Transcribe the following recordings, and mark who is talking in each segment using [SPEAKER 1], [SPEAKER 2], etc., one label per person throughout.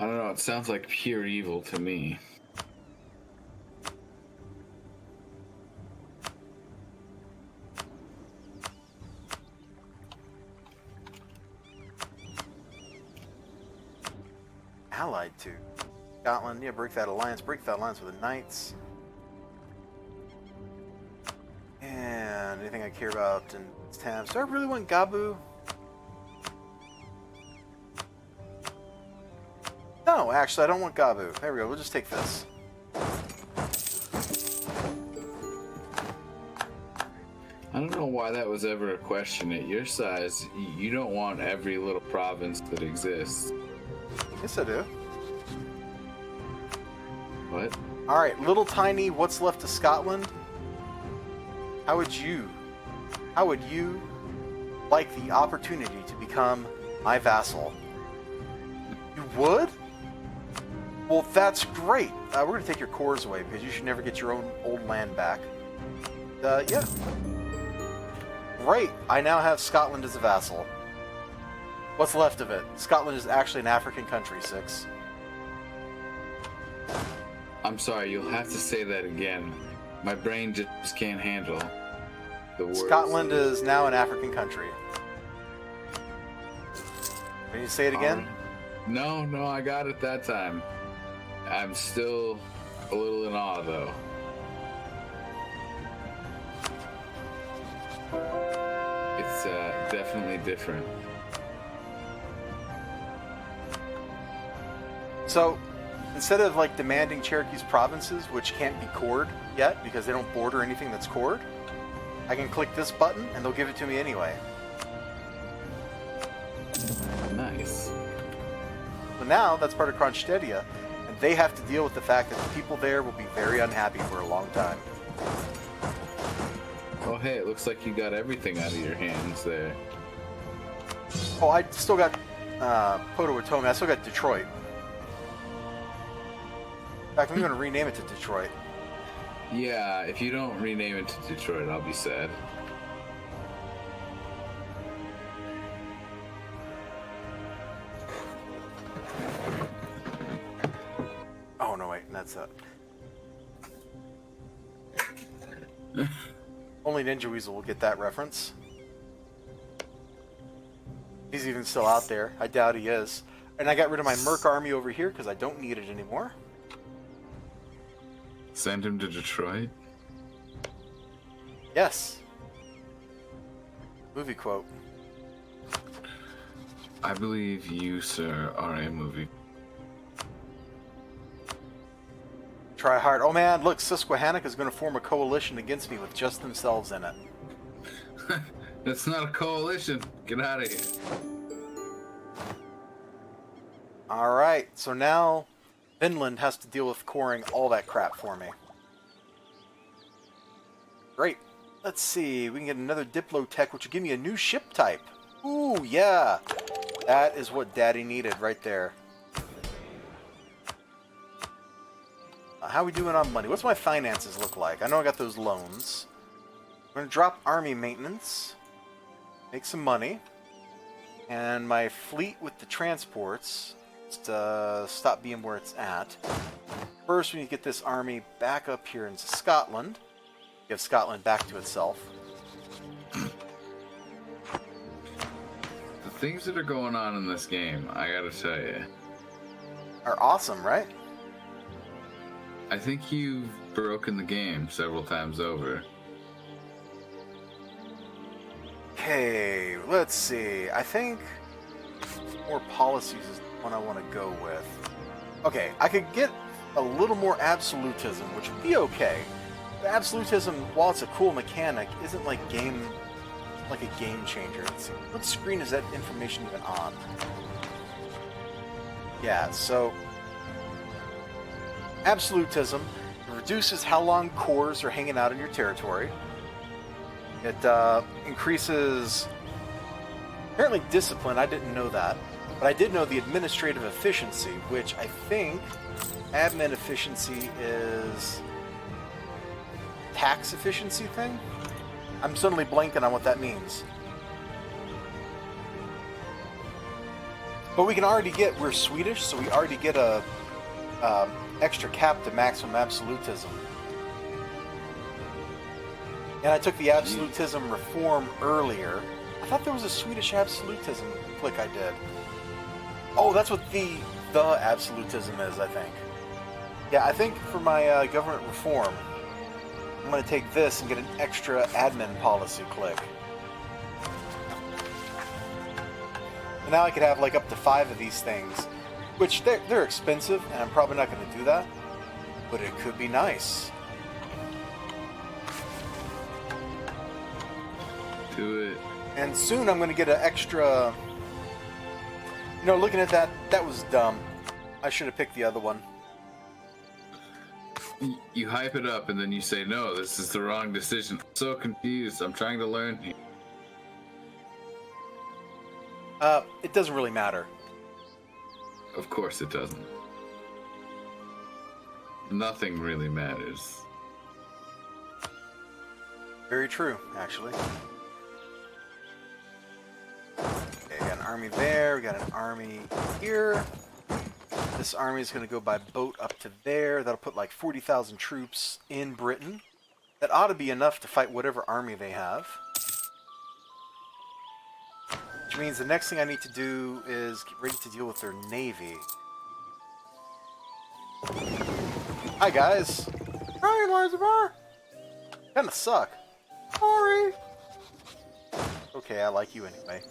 [SPEAKER 1] I don't know, it sounds like pure evil to me.
[SPEAKER 2] Allied to Scotland. Yeah, break that alliance. Break that alliance with the Knights. And anything I care about in this tab. So I really want Gabu. No, actually, I don't want Gabu. There we go. We'll just take this.
[SPEAKER 1] I don't know why that was ever a question. At your size, you don't want every little province that exists.
[SPEAKER 2] Yes, I do.
[SPEAKER 1] What?
[SPEAKER 2] Alright, little tiny what's left of Scotland. How would you like the opportunity to become my vassal? You would? Well, that's great. We're going to take your cores away because you should never get your own old land back. Yeah. Great. I now have Scotland as a vassal. What's left of it? Scotland is actually an African country, 6.
[SPEAKER 1] I'm sorry, you'll have to say that again. My brain just can't handle the words.
[SPEAKER 2] Scotland is now an African country. Can you say it again?
[SPEAKER 1] No, I got it that time. I'm still a little in awe, though. It's definitely different.
[SPEAKER 2] So, instead of like demanding Cherokee's provinces, which can't be cored yet because they don't border anything that's cored, I can click this button and they'll give it to me anyway.
[SPEAKER 1] Nice.
[SPEAKER 2] So now that's part of Kronstadia, and they have to deal with the fact that the people there will be very unhappy for a long time.
[SPEAKER 1] Oh, hey, it looks like you got everything out of your hands there.
[SPEAKER 2] Oh, I still got Potawatomi. I still got Detroit. In fact, I'm going to rename it to Detroit.
[SPEAKER 1] Yeah, if you don't rename it to Detroit, I'll be sad.
[SPEAKER 2] Oh, no, wait, that's it. Only Ninja Weasel will get that reference. He's even still out there. I doubt he is. And I got rid of my Merc army over here because I don't need it anymore.
[SPEAKER 1] Send him to Detroit?
[SPEAKER 2] Yes. Movie quote.
[SPEAKER 1] I believe you, sir, are a movie.
[SPEAKER 2] Try hard. Oh man, look, Susquehannock is going to form a coalition against me with just themselves in it.
[SPEAKER 1] That's not a coalition. Get out of here.
[SPEAKER 2] Alright, so now Finland has to deal with coring all that crap for me. Great. Let's see, we can get another Diplotech, which will give me a new ship type. Ooh, yeah. That is what Daddy needed right there. How are we doing on money? What's my finances look like? I know I got those loans. I'm going to drop army maintenance. Make some money. And my fleet with the transports. Stop being where it's at. First, we need to get this army back up here into Scotland. Give Scotland back to itself.
[SPEAKER 1] The things that are going on in this game, I gotta tell you,
[SPEAKER 2] Are awesome, right?
[SPEAKER 1] I think you've broken the game several times over.
[SPEAKER 2] Okay, let's see. I think more policies is the one I want to go with. Okay, I could get a little more absolutism, which would be okay. But absolutism, while it's a cool mechanic, isn't like a game changer. Let's see. What screen is that information even on? Yeah, so absolutism reduces how long cores are hanging out in your territory. It increases, apparently, discipline. I didn't know that. But I did know the administrative efficiency, which I think admin efficiency is tax efficiency thing? I'm suddenly blanking on what that means. But we can already get, we're Swedish, so we already get a extra cap to maximum absolutism. And I took the absolutism reform earlier. I thought there was a Swedish absolutism click I did. Oh, that's what the absolutism is, I think. Yeah, I think for my government reform, I'm going to take this and get an extra admin policy click. And now I could have like up to 5 of these things, which they're expensive, and I'm probably not going to do that, but it could be nice.
[SPEAKER 1] Do it.
[SPEAKER 2] And soon I'm going to get an extra... You know, looking at that, that was dumb. I should have picked the other one.
[SPEAKER 1] You hype it up and then you say, no, this is the wrong decision. I'm so confused. I'm trying to learn here.
[SPEAKER 2] It doesn't really matter.
[SPEAKER 1] Of course it doesn't. Nothing really matters.
[SPEAKER 2] Very true, actually. Okay, got an army there, we got an army here. This army is going to go by boat up to there. That'll put like 40,000 troops in Britain. That ought to be enough to fight whatever army they have. Which means the next thing I need to do is get ready to deal with their navy. Hi guys! Hi, elizibar! Kinda suck. Sorry! Okay, I like you anyway.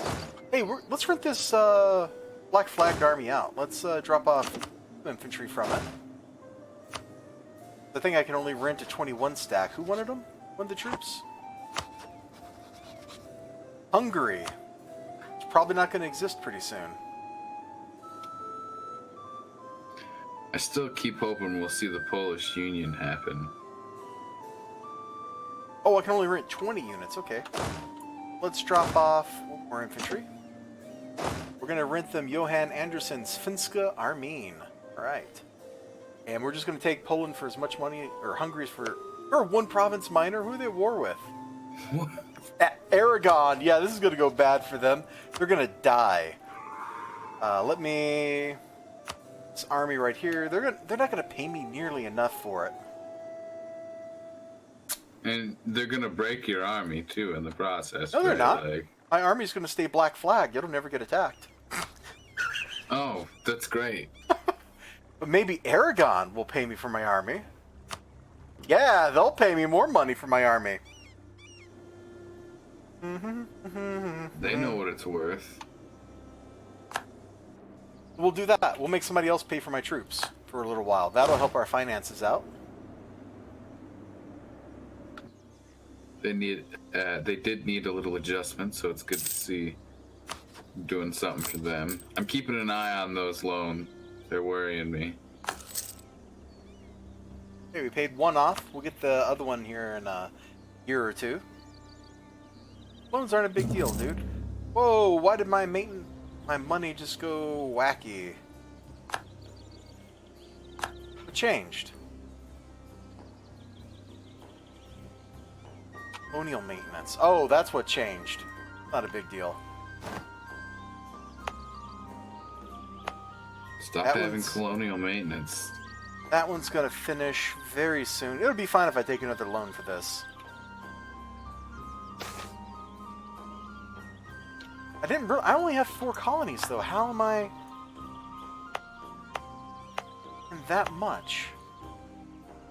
[SPEAKER 2] Hey, let's rent this black flagged army out. Let's drop off infantry from it. I think I can only rent a 21 stack. Who wanted them? Wanted the troops? Hungary. It's probably not going to exist pretty soon.
[SPEAKER 1] I still keep hoping we'll see the Polish Union happen.
[SPEAKER 2] Oh, I can only rent 20 units. Okay. Let's drop off more infantry. We're going to rent them Johan Andersen's Finska Armeen. Alright. And we're just going to take Poland for as much money, or Hungary for... Or one province minor. Who are they at war with?
[SPEAKER 1] What?
[SPEAKER 2] Aragon. Yeah, this is going to go bad for them. They're going to die. Let me... This army right here. They're not going to pay me nearly enough for it.
[SPEAKER 1] And they're gonna break your army too in the process.
[SPEAKER 2] No, they're not.
[SPEAKER 1] Like...
[SPEAKER 2] My army's going to stay black flagged. It'll never get attacked.
[SPEAKER 1] Oh, that's great.
[SPEAKER 2] But maybe Aragon will pay me for my army. Yeah, they'll pay me more money for my army.
[SPEAKER 1] They know what it's worth.
[SPEAKER 2] We'll do that. We'll make somebody else pay for my troops for a little while. That'll help our finances out.
[SPEAKER 1] They did need a little adjustment, so it's good to see doing something for them. I'm keeping an eye on those loans. They're worrying me.
[SPEAKER 2] Okay, we paid one off. We'll get the other one here in a year or two. Loans aren't a big deal, dude. Whoa, why did my money just go wacky? What changed? Colonial maintenance. Oh, that's what changed. Not a big deal.
[SPEAKER 1] Stop having colonial maintenance.
[SPEAKER 2] That one's gonna finish very soon. It'll be fine if I take another loan for this. I only have 4 colonies though. How am I in that much?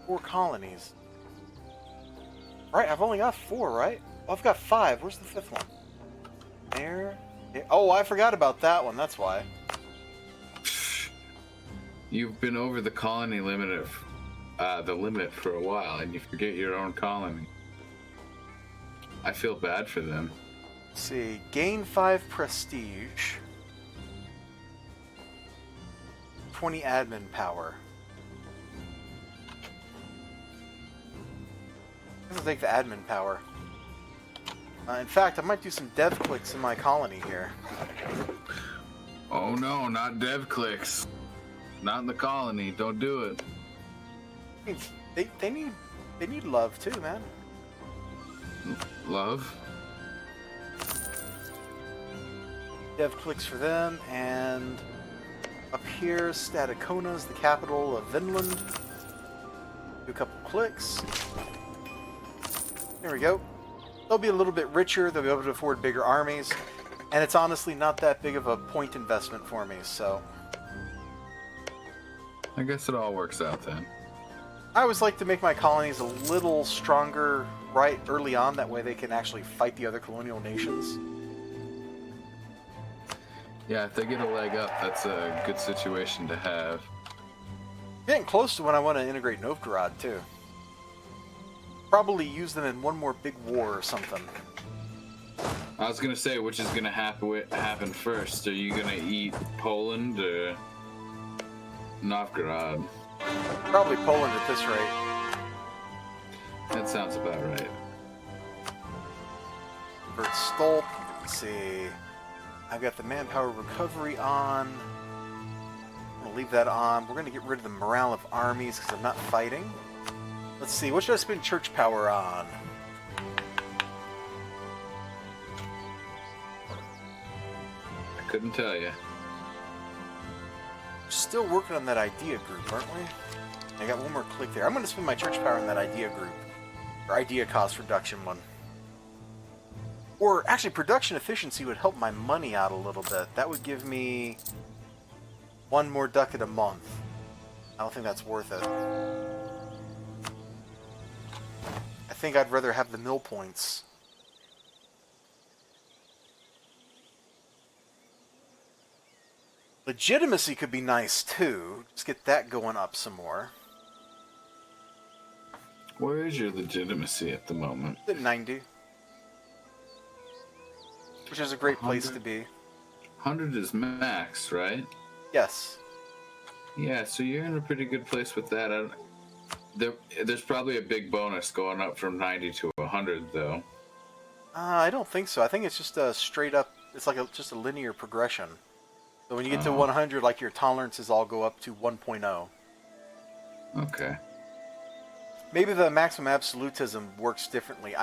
[SPEAKER 2] 4 colonies. Right, I've only got 4, right? Oh, I've got 5. Where's the 5th one? There. Oh, I forgot about that one. That's why.
[SPEAKER 1] You've been over the colony limit for a while, and you forget your own colony. I feel bad for them.
[SPEAKER 2] Let's see, gain 5 prestige. 20 admin power. I'll take the admin power. In fact, I might do some dev clicks in my colony here.
[SPEAKER 1] Oh no, not dev clicks. Not in the colony. Don't do it.
[SPEAKER 2] I mean, they need love too, man.
[SPEAKER 1] Love?
[SPEAKER 2] Dev clicks for them, and up here, Staticona is the capital of Vinland. Do a couple clicks. There we go. They'll be a little bit richer, they'll be able to afford bigger armies, and it's honestly not that big of a point investment for me, so...
[SPEAKER 1] I guess it all works out then.
[SPEAKER 2] I always like to make my colonies a little stronger right early on, that way they can actually fight the other colonial nations.
[SPEAKER 1] Yeah, if they get a leg up, that's a good situation to have.
[SPEAKER 2] Getting close to when I want to integrate Novgorod, too. Probably use them in one more big war or something.
[SPEAKER 1] I was gonna say, which is gonna happen first? Are you gonna eat Poland or Novgorod?
[SPEAKER 2] Probably Poland at this rate.
[SPEAKER 1] That sounds about right.
[SPEAKER 2] Convert Stolp. Let's see. I've got the manpower recovery on. I'm going to leave that on. We're going to get rid of the morale of armies because I'm not fighting. Let's see. What should I spend church power on?
[SPEAKER 1] I couldn't tell you.
[SPEAKER 2] We're still working on that idea group, aren't we? I got one more click there. I'm going to spend my church power on that idea group. Or idea cost reduction one. Or actually, production efficiency would help my money out a little bit. That would give me one more ducat a month. I don't think that's worth it. I think I'd rather have the mill points. Legitimacy could be nice too. Just get that going up some more.
[SPEAKER 1] Where is your legitimacy at the moment?
[SPEAKER 2] At 90. Which is a great place to be.
[SPEAKER 1] 100 is max, right?
[SPEAKER 2] Yes.
[SPEAKER 1] Yeah, so you're in a pretty good place with that. There's probably a big bonus going up from 90 to 100, though.
[SPEAKER 2] I don't think so. I think it's just a straight up, it's like just a linear progression. So when you get to 100, like your tolerances all go up to 1.0.
[SPEAKER 1] Okay.
[SPEAKER 2] Maybe the maximum absolutism works differently.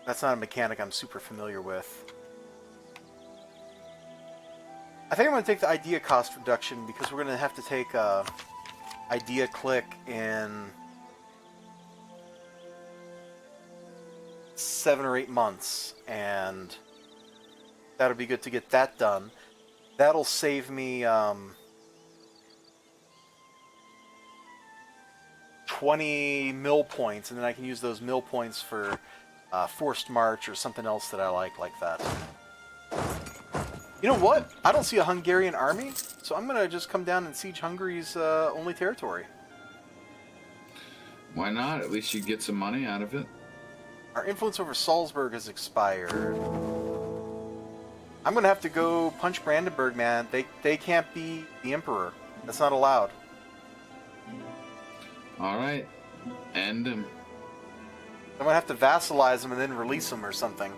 [SPEAKER 2] That's not a mechanic I'm super familiar with. I think I'm going to take the idea cost reduction because we're going to have to take idea click in 7 or 8 months, and that'll be good to get that done. That'll save me 20 mill points, and then I can use those mill points for forced march or something else that I like that. You know what? I don't see a Hungarian army, so I'm going to just come down and siege Hungary's only territory.
[SPEAKER 1] Why not? At least you get some money out of it.
[SPEAKER 2] Our influence over Salzburg has expired. I'm going to have to go punch Brandenburg, man. They can't be the emperor. That's not allowed.
[SPEAKER 1] All right. End him.
[SPEAKER 2] I'm going to have to vassalize him and then release him or something.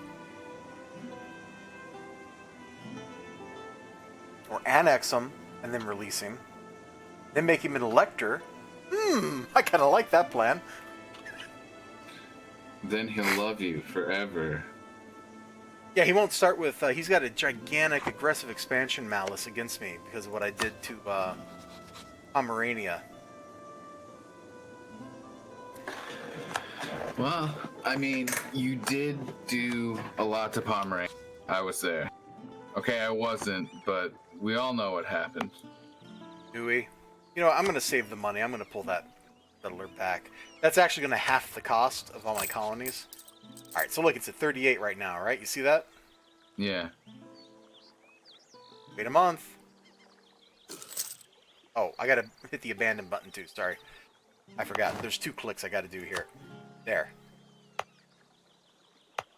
[SPEAKER 2] Or annex him and then release him. Then make him an elector. I kind of like that plan.
[SPEAKER 1] Then he'll love you forever.
[SPEAKER 2] Yeah, he won't start with... he's got a gigantic aggressive expansion malice against me because of what I did to Pomerania.
[SPEAKER 1] Well, I mean, you did do a lot to Pomerania. I was there. Okay, I wasn't, but we all know what happened.
[SPEAKER 2] Do we? You know, I'm going to save the money. I'm going to pull that settler back. That's actually going to half the cost of all my colonies. Alright, so look, it's at 38 right now, right? You see that?
[SPEAKER 1] Yeah.
[SPEAKER 2] Wait a month. Oh, I got to hit the abandon button too, sorry. I forgot. There's 2 clicks I got to do here. There.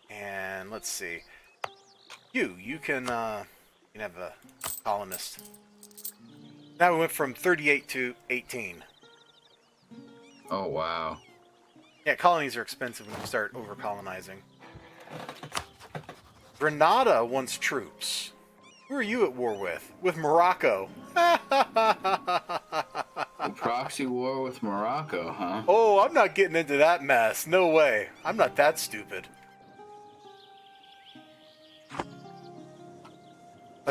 [SPEAKER 2] And let's see. You can have a colonist. Now we went from 38 to 18.
[SPEAKER 1] Oh, wow.
[SPEAKER 2] Yeah, colonies are expensive when you start over-colonizing. Grenada wants troops. Who are you at war with? With Morocco.
[SPEAKER 1] A proxy war with Morocco, huh?
[SPEAKER 2] Oh, I'm not getting into that mess. No way. I'm not that stupid.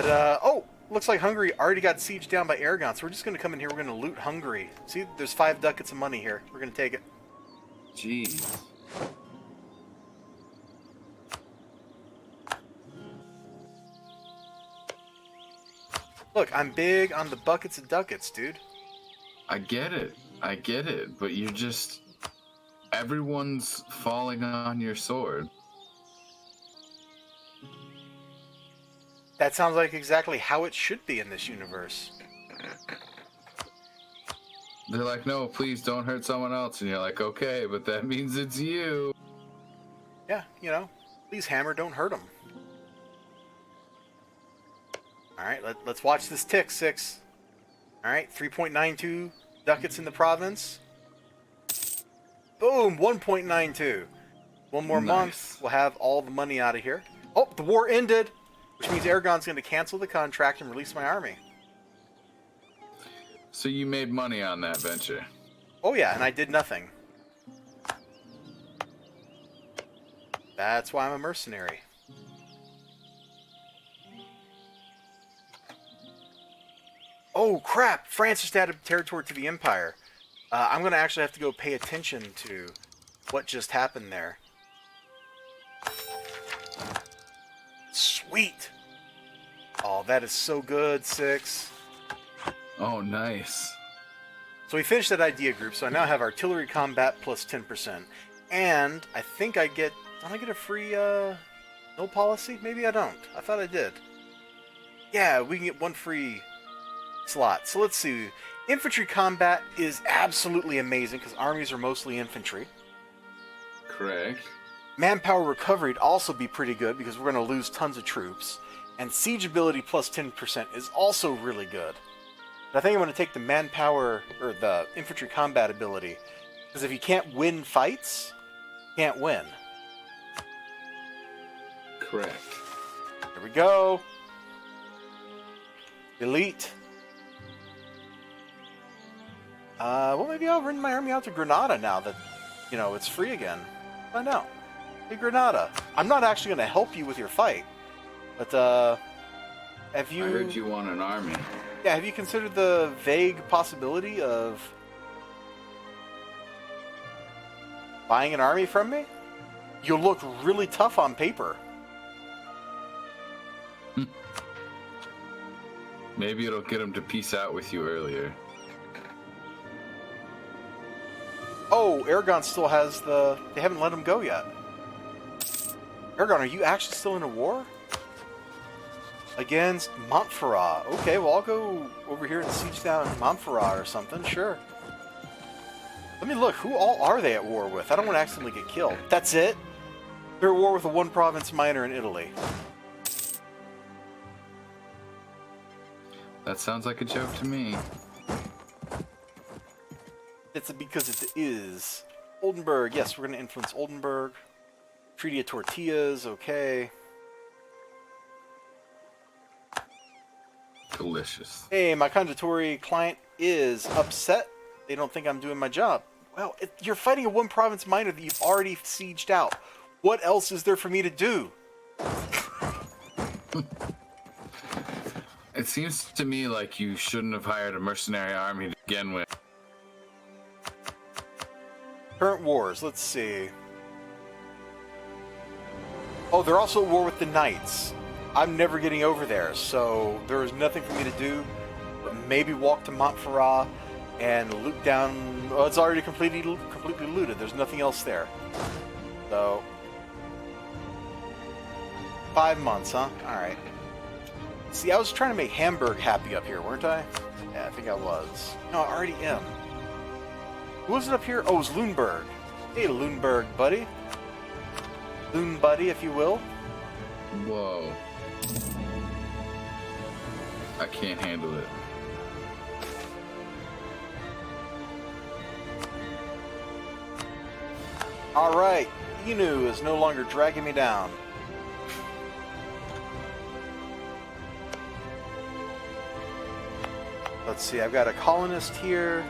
[SPEAKER 2] But, oh, looks like Hungary already got sieged down by Aragon, so we're just going to come in here, we're going to loot Hungary. See, there's 5 ducats of money here. We're going to take it.
[SPEAKER 1] Jeez.
[SPEAKER 2] Look, I'm big on the buckets of ducats, dude.
[SPEAKER 1] I get it, but you're just... Everyone's falling on your sword.
[SPEAKER 2] That sounds like exactly how it should be in this universe.
[SPEAKER 1] They're like, no, please don't hurt someone else. And you're like, okay, but that means it's you.
[SPEAKER 2] Yeah, you know, please, Hammer, don't hurt him. Alright, let's watch this tick, 6. Alright, 3.92 ducats in the province. Boom, 1.92. One more month, we'll have all the money out of here. Oh, the war ended, which means Aragon's going to cancel the contract and release my army.
[SPEAKER 1] So you made money on that venture?
[SPEAKER 2] Oh yeah, and I did nothing. That's why I'm a mercenary. Oh crap! France just added territory to the Empire. I'm going to actually have to go pay attention to what just happened there. Sweet! Oh, that is so good, 6.
[SPEAKER 1] Oh, nice.
[SPEAKER 2] So we finished that idea group, so I now have artillery combat plus 10%. And I think I get... Don't I get a free, no policy? Maybe I don't. I thought I did. Yeah, we can get 1 free slot. So let's see. Infantry combat is absolutely amazing, because armies are mostly infantry.
[SPEAKER 1] Correct.
[SPEAKER 2] Manpower recovery would also be pretty good, because we're going to lose tons of troops. And siege ability plus 10% is also really good. But I think I'm going to take the manpower, or the infantry combat ability, because if you can't win fights, you can't win.
[SPEAKER 1] Correct.
[SPEAKER 2] Here we go. Elite. Well, maybe I'll run my army out to Granada now that, you know, it's free again. Find out. Hey, Granada. I'm not actually going to help you with your fight, but, have you...
[SPEAKER 1] I heard you want an army.
[SPEAKER 2] Yeah, have you considered the vague possibility of buying an army from me? You'll look really tough on paper.
[SPEAKER 1] Maybe it'll get them to peace out with you earlier.
[SPEAKER 2] Oh, Aragon still has the... They haven't let him go yet. Aragon, are you actually still in a war? Against Montferrat. Okay, well, I'll go over here and siege down Montferrat or something. Sure. Let me look. Who all are they at war with? I don't want to accidentally get killed. That's it? They're at war with a 1-province minor in Italy.
[SPEAKER 1] That sounds like a joke to me.
[SPEAKER 2] It's because it is. Oldenburg. Yes, we're going to influence Oldenburg. Treaty of Tortillas. Okay.
[SPEAKER 1] Delicious.
[SPEAKER 2] Hey, my conditori client is upset. They don't think I'm doing my job. Well, you're fighting a 1-province minor that you've already sieged out. What else is there for me to do?
[SPEAKER 1] It seems to me like you shouldn't have hired a mercenary army to begin with.
[SPEAKER 2] Current wars, let's see. Oh, they're also at war with the Knights. I'm never getting over there, so there is nothing for me to do but maybe walk to Montferrat and loot down... Oh, it's already completely looted. There's nothing else there. So... 5 months, huh? Alright. See, I was trying to make Hamburg happy up here, weren't I? Yeah, I think I was. No, I already am. Who was it up here? Oh, it was Lüneburg. Hey, Lüneburg, buddy. Loon buddy, if you will.
[SPEAKER 1] Whoa. I can't handle it.
[SPEAKER 2] Alright, Inu is no longer dragging me down. Let's see, I've got a colonist here,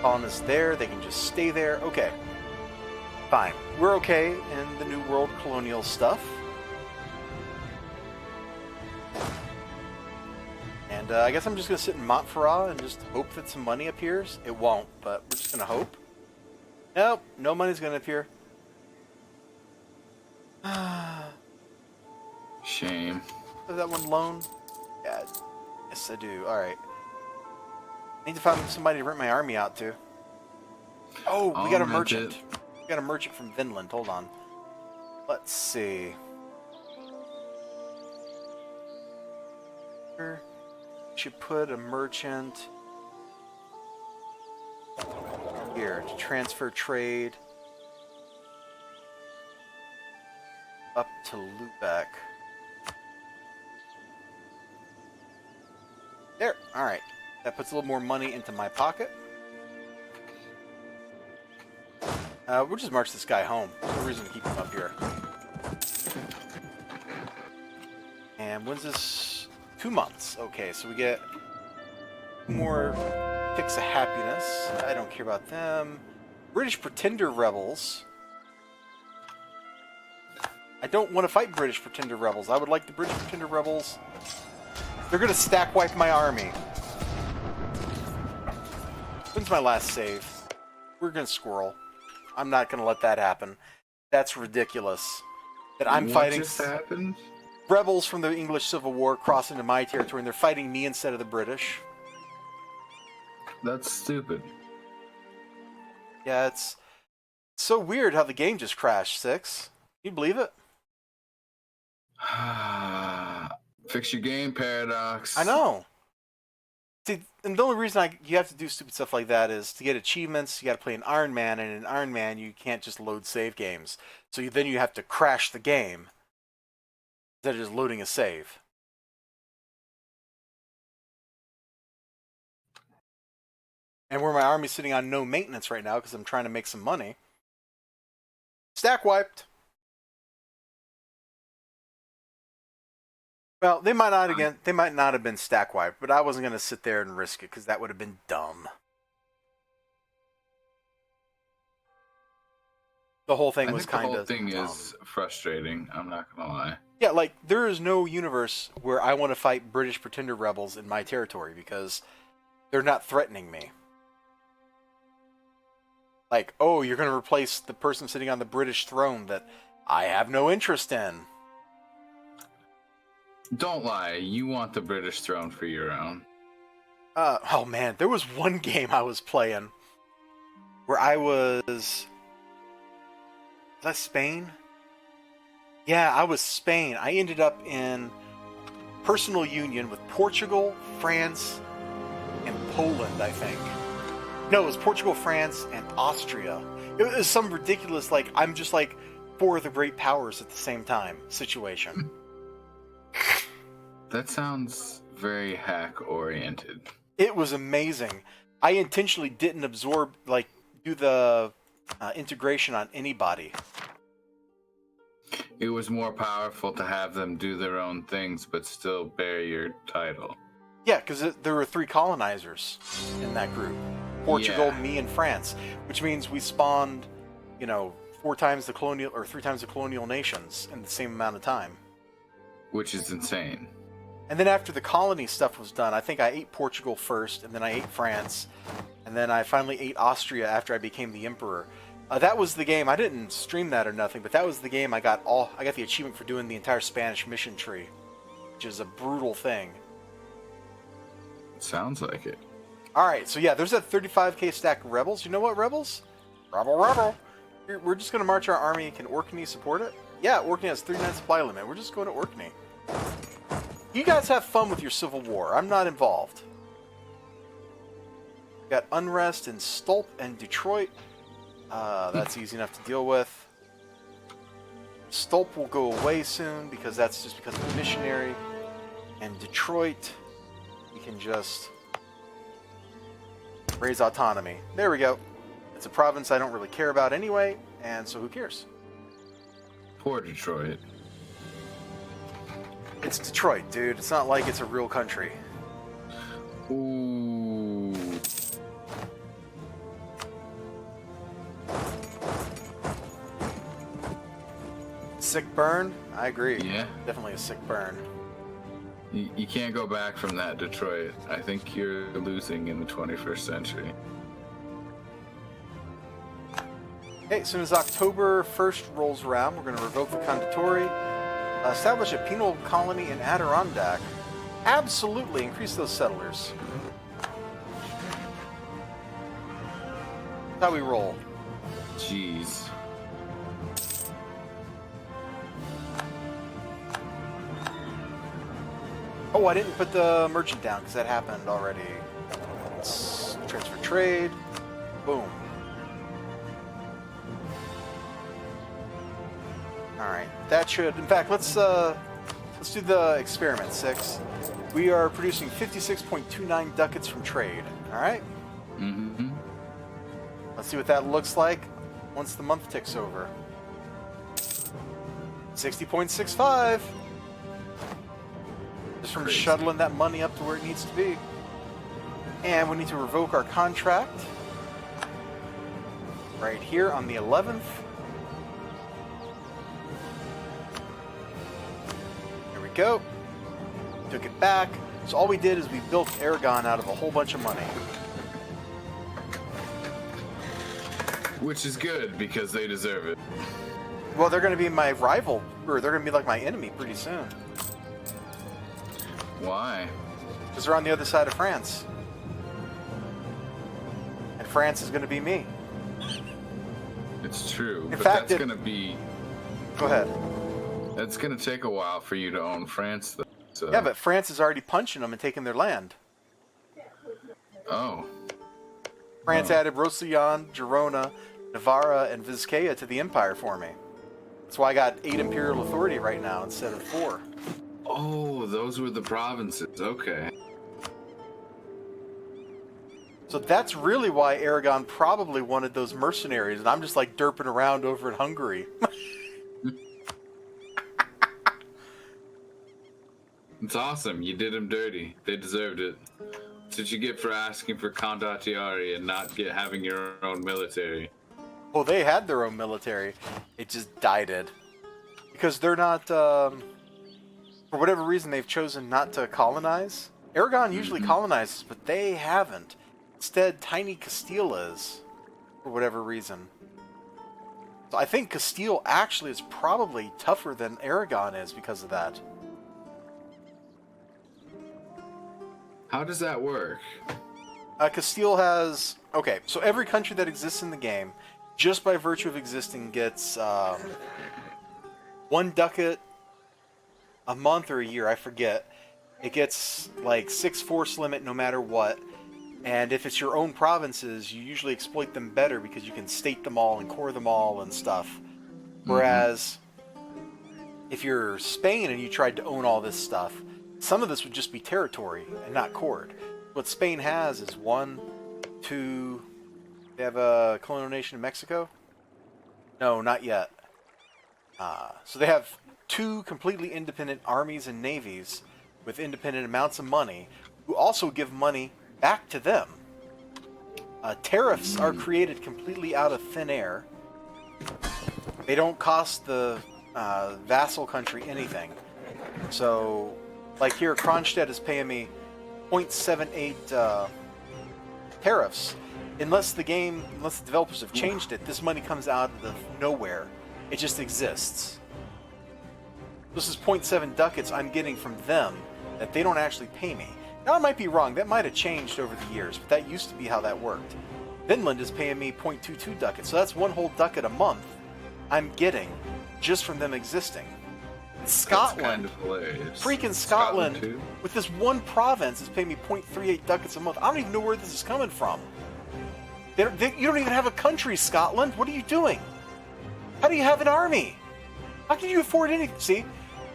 [SPEAKER 2] colonist there, they can just stay there. Okay. Fine. We're okay in the New World colonial stuff. And I guess I'm just going to sit in Montferrat and just hope that some money appears. It won't, but we're just going to hope. Nope, no money's going to appear.
[SPEAKER 1] Shame.
[SPEAKER 2] Is that one loan? Yeah, yes I do. Alright. Need to find somebody to rent my army out to. Oh, we got a merchant. We got a merchant from Vinland. Hold on. Let's see. Should put a merchant here to transfer trade up to Lubeck. There. All right. That puts a little more money into my pocket. We'll just march this guy home. There's no reason to keep him up here. And when's this? 2 months. Okay, so we get more ticks of happiness. I don't care about them. British Pretender Rebels. I don't want to fight British Pretender Rebels. I would like the British Pretender Rebels. They're going to stack wipe my army. When's my last save? We're going to squirrel. I'm not going to let that happen. That's ridiculous. That I'm fighting...
[SPEAKER 1] What just happened?
[SPEAKER 2] Rebels from the English Civil War cross into my territory, and they're fighting me instead of the British.
[SPEAKER 1] That's stupid.
[SPEAKER 2] Yeah, it's so weird how the game just crashed, 6. Can you believe it?
[SPEAKER 1] Fix your game, Paradox.
[SPEAKER 2] I know. See, and the only reason you have to do stupid stuff like that is to get achievements. You got to play an Iron Man, and in Iron Man, you can't just load save games. So then you have to crash the game instead of just loading a save. And where my army's sitting on no maintenance right now because I'm trying to make some money. Stack wiped. Well, they might not have been stack wiped, but I wasn't going to sit there and risk it because that would have been dumb. The whole thing was kind of
[SPEAKER 1] the whole thing is frustrating. I'm not gonna lie.
[SPEAKER 2] Yeah, like there is no universe where I want to fight British Pretender Rebels in my territory because they're not threatening me. Like, oh, you're going to replace the person sitting on the British throne that I have no interest in.
[SPEAKER 1] Don't lie. You want the British throne for your own.
[SPEAKER 2] Oh man, there was one game I was playing where I was... Was that Spain? Yeah, I was Spain. I ended up in personal union with Portugal, France, and Poland, I think. No, it was Portugal, France, and Austria. It was some ridiculous, like, I'm just like 4 of the great powers at the same time situation.
[SPEAKER 1] That sounds very hack-oriented.
[SPEAKER 2] It was amazing. I intentionally didn't do the integration on anybody.
[SPEAKER 1] It was more powerful to have them do their own things, but still bear your title.
[SPEAKER 2] Yeah, because there were 3 colonizers in that group. Portugal,
[SPEAKER 1] Yeah.
[SPEAKER 2] me, and France. Which means we spawned, 4 times the colonial, or 3 times the colonial nations in the same amount of time.
[SPEAKER 1] Which is insane.
[SPEAKER 2] And then after the colony stuff was done, I think I ate Portugal first, and then I ate France, and then I finally ate Austria after I became the emperor. That was the game. I didn't stream that or nothing, but that was the game I got the achievement for doing the entire Spanish mission tree, which is a brutal thing.
[SPEAKER 1] Sounds like it.
[SPEAKER 2] All right, so yeah, there's that 35k stack of rebels. You know what, rebels? Rebel. We're just gonna march our army. Can Orkney support it? Yeah, Orkney has 3-9 supply limit. We're just going to Orkney. You guys have fun with your civil war. I'm not involved. Got unrest in Stolp and Detroit. That's easy enough to deal with. Stolp will go away soon because that's just because of the missionary. And Detroit, we can just raise autonomy. There we go. It's a province I don't really care about anyway, and so who cares?
[SPEAKER 1] Poor Detroit.
[SPEAKER 2] It's Detroit, dude. It's not like it's a real country.
[SPEAKER 1] Ooh.
[SPEAKER 2] Sick burn? I agree.
[SPEAKER 1] Yeah.
[SPEAKER 2] Definitely a sick burn.
[SPEAKER 1] You can't go back from that, Detroit. I think you're losing in the 21st century.
[SPEAKER 2] Okay, as soon as October 1st rolls around, we're going to revoke the Conditori, establish a penal colony in Adirondack. Absolutely increase those settlers. That's how we roll.
[SPEAKER 1] Jeez.
[SPEAKER 2] Oh, I didn't put the merchant down because that happened already. Let's transfer trade. Boom. Alright, that should... In fact, let's do the experiment, 6. We are producing 56.29 ducats from trade. Alright?
[SPEAKER 1] Mm-hmm.
[SPEAKER 2] Let's see what that looks like once the month ticks over. 60.65! Just from
[SPEAKER 1] Crazy.
[SPEAKER 2] shuttling that money up to where it needs to be. And we need to revoke our contract. Right here on the 11th. Go. Took it back. So all we did is we built Aragon out of a whole bunch of money.
[SPEAKER 1] Which is good, because they deserve it.
[SPEAKER 2] Well, they're going to be my rival, or they're going to be like my enemy pretty soon.
[SPEAKER 1] Why?
[SPEAKER 2] Because they're on the other side of France. And France is going to be me.
[SPEAKER 1] It's true.
[SPEAKER 2] In
[SPEAKER 1] but
[SPEAKER 2] fact,
[SPEAKER 1] that's going to be...
[SPEAKER 2] Go ahead.
[SPEAKER 1] That's going to take a while for you to own France, though. So.
[SPEAKER 2] Yeah, but France is already punching them and taking their land.
[SPEAKER 1] Oh.
[SPEAKER 2] France added Roussillon, Girona, Navarra, and Vizcaya to the empire for me. That's why I got 8 imperial authority right now instead of 4.
[SPEAKER 1] Oh, those were the provinces. Okay.
[SPEAKER 2] So that's really why Aragon probably wanted those mercenaries, and I'm just like derping around over in Hungary.
[SPEAKER 1] It's awesome. You did them dirty. They deserved it. That's what you get for asking for condottieri and not having your own military.
[SPEAKER 2] Well, they had their own military. It just died. Because they're not, for whatever reason, they've chosen not to colonize. Aragon usually colonizes, but they haven't. Instead, tiny Castile is, for whatever reason. So I think Castile actually is probably tougher than Aragon is because of that.
[SPEAKER 1] How does that work?
[SPEAKER 2] Castile has... Okay, so every country that exists in the game, just by virtue of existing, gets 1 ducat a month or a year, I forget. It gets like 6 force limit no matter what. And if it's your own provinces, you usually exploit them better because you can state them all and core them all and stuff. Whereas, if you're Spain and you tried to own all this stuff, some of this would just be territory and not cored. What Spain has is 1, 2... They have a colonial nation in Mexico? No, not yet. So they have 2 completely independent armies and navies with independent amounts of money, who also give money back to them. Tariffs are created completely out of thin air. They don't cost the vassal country anything. So, like here, Kronstadt is paying me 0.78 tariffs. Unless the developers have changed it, this money comes out of nowhere. It just exists. This is 0.7 ducats I'm getting from them that they don't actually pay me. Now, I might be wrong. That might have changed over the years, but that used to be how that worked. Finland is paying me 0.22 ducats, so that's 1 whole ducat a month I'm getting just from them existing. Scotland,
[SPEAKER 1] that's kind of hilarious.
[SPEAKER 2] Freaking Scotland with this 1 province is paying me 0.38 ducats a month. I don't even know where this is coming from. You don't even have a country, Scotland. What are you doing? How do you have an army? How can you afford anything? See,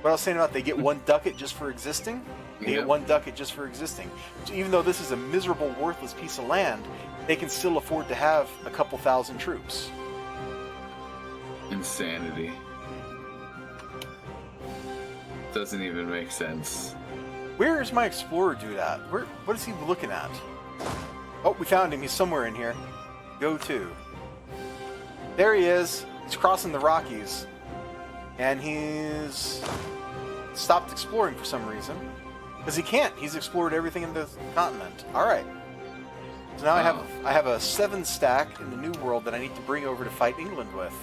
[SPEAKER 2] what I was saying about they get 1 ducat just for existing? They get 1 ducat just for existing. So even though this is a miserable, worthless piece of land, they can still afford to have a couple thousand troops.
[SPEAKER 1] Insanity. Doesn't even make sense.
[SPEAKER 2] Where is my explorer dude at? What is he looking at? Oh, we found him. He's somewhere in here. Go to. There he is. He's crossing the Rockies. And he's stopped exploring for some reason. Because he can't. He's explored everything in the continent. All right. So now I have a 7 stack in the New World that I need to bring over to fight England with.